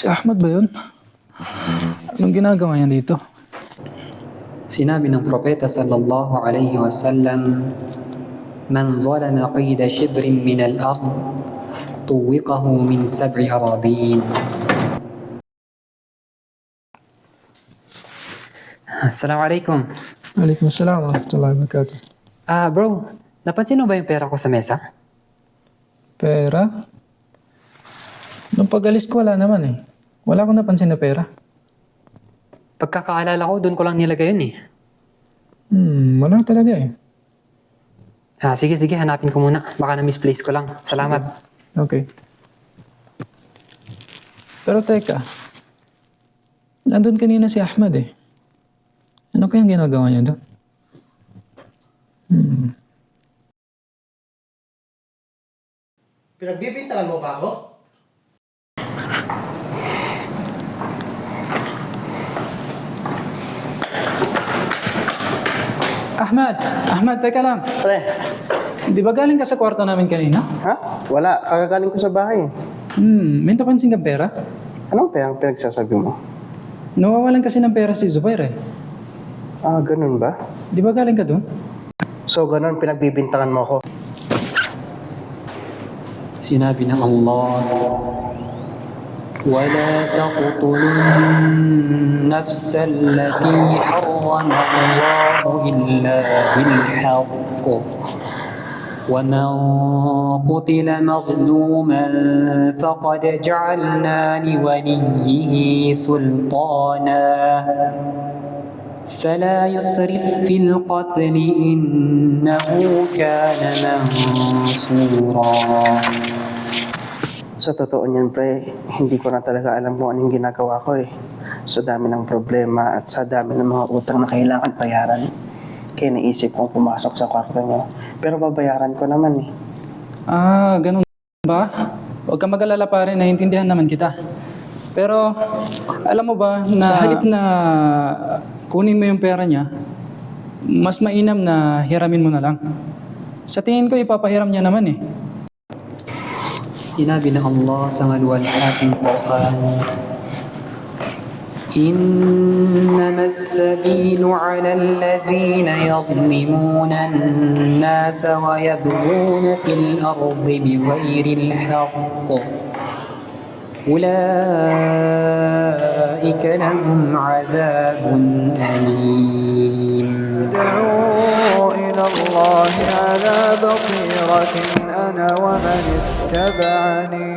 Si Ahmad ba yun? Anong ginagawa niya dito? Sinabi ng propeta sallallahu alayhi wasallam, "Man zalama qida shibrin min al-ard, tuwiqahu min sab'i aradin." Assalamualaikum. Waalaikumsalam wa rahmatullahi wa barakatuh. Bro, napansin mo ba yung pera ko sa mesa? Pera? Nung pag-alis ko wala naman eh. Wala akong napansin na pera. Pagkakaalala ko, doon ko lang nilagay yun eh. Wala talaga eh. Sige, hanapin ko muna. Baka na-misplace ko lang. Salamat. Okay. Pero teka, nandun kanina si Ahmad eh. Ano kayang ginagawa niya doon? Pinagbibintangan mo ba ako? Ahmad, teka lang. Pre, Di ba galing ka sa kwarto namin kanina? ha? Wala. Kakagaling ko sa bahay. May napansin kang pera? Anong perang pinagsasabi mo? Nawawalan kasi ng pera si Zubair eh. Ganun ba? Di ba galing ka doon? So, ganun, pinagbibintangan mo ako. Sinabi ng Allah, وَلَا تَقْتُلُوا النَّفْسَ الَّتِي حَرَّمَ اللَّهُ إِلَّا بِالْحَقِّ وَمَنْ قُتِلَ مَظْلُومًا فَقَدْ جَعَلْنَا لِوَلِيِّهِ سُلْطَانًا فَلَا يُسْرِفْ فِي الْقَتْلِ إِنَّهُ كَانَ مَنْصُورًا. Sa totoo niyan, pre, hindi ko na talaga alam kung anong ginagawa ko eh. Sa dami ng problema at sa dami ng mga utang na kailangan bayaran. Kaya naisip kong pumasok sa kwarto niyo. Pero babayaran ko naman eh. Ganun ba? Huwag ka mag-alala pare, naiintindihan naman kita. Pero, alam mo ba na sa halip na kunin mo yung pera niya, mas mainam na hiramin mo na lang. Sa tingin ko, ipapahiram niya naman eh. Sinabi ng Allah sa maluwalhating Quran, إنما السبيل على الذين يظلمون الناس ويبغون في الأرض بغير الحق أولئك لهم عذاب أليم. ادعوا إلى الله على بصيرة أنا ومن اتبعني